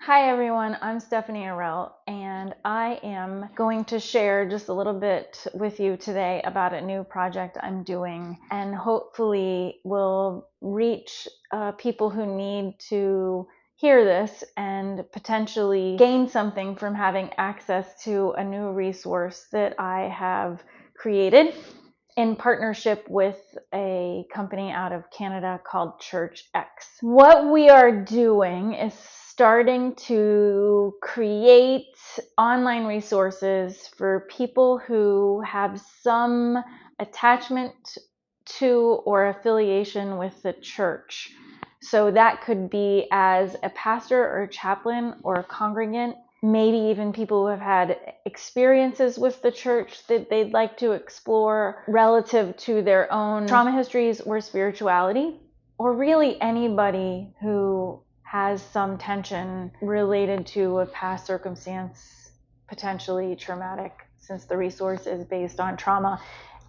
Hi everyone, I'm Stephanie Arell, and I am going to share just a little bit with you today about a new project I'm doing, and hopefully will reach people who need to hear this and potentially gain something from having access to a new resource that I have created in partnership with a company out of Canada called ChurchX. What we are doing is starting to create online resources for people who have some attachment to or affiliation with the church. So that could be as a pastor or a chaplain or a congregant, maybe even people who have had experiences with the church that they'd like to explore relative to their own trauma histories or spirituality, or really anybody who has some tension related to a past circumstance, potentially traumatic, since the resource is based on trauma,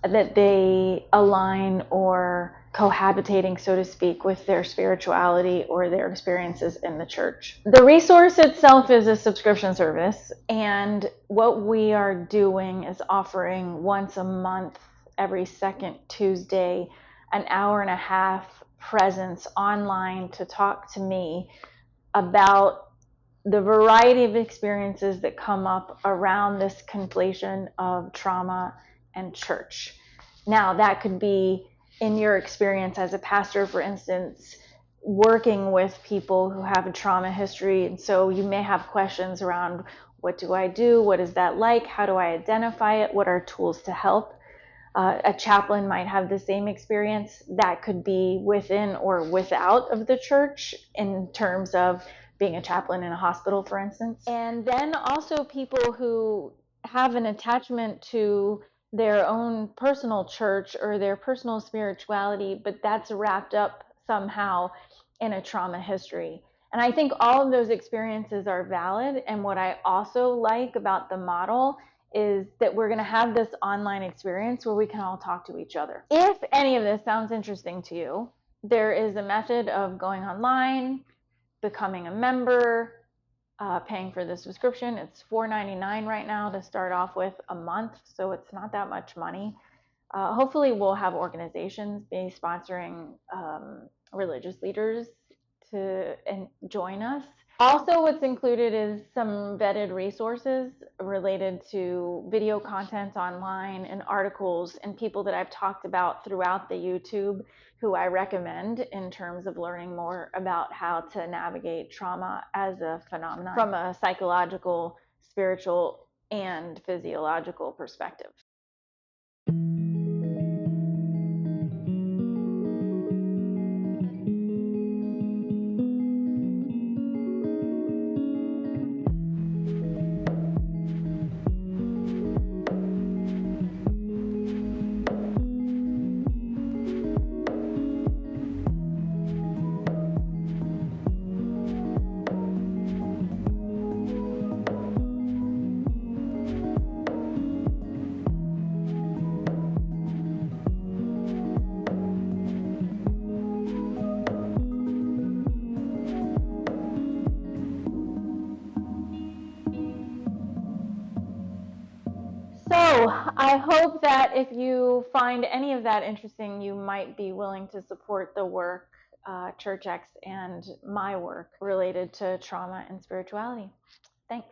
that they align or cohabitating, so to speak, with their spirituality or their experiences in the church. The resource itself is a subscription service, and what we are doing is offering once a month, every second Tuesday, an hour and a half presence online to talk to me about the variety of experiences that come up around this conflation of trauma and church. Now, that could be in your experience as a pastor, for instance, working with people who have a trauma history. And so you may have questions around, what do I do? What is that like? How do I identify it? What are tools to help? A chaplain might have the same experience. That could be within or without of the church in terms of being a chaplain in a hospital, for instance. And then also people who have an attachment to their own personal church or their personal spirituality, but that's wrapped up somehow in a trauma history. And I think all of those experiences are valid. And what I also like about the model is that we're going to have this online experience where we can all talk to each other. If any of this sounds interesting to you, there is a method of going online, becoming a member, paying for the subscription. It's $4.99 right now to start off with a month, so it's not that much money. Hopefully we'll have organizations be sponsoring religious leaders to join us. Also, what's included is some vetted resources related to video content online and articles and people that I've talked about throughout the YouTube who I recommend in terms of learning more about how to navigate trauma as a phenomenon from a psychological, spiritual, and physiological perspective. So I hope that if you find any of that interesting, you might be willing to support the work, ChurchX, and my work related to trauma and spirituality. Thanks.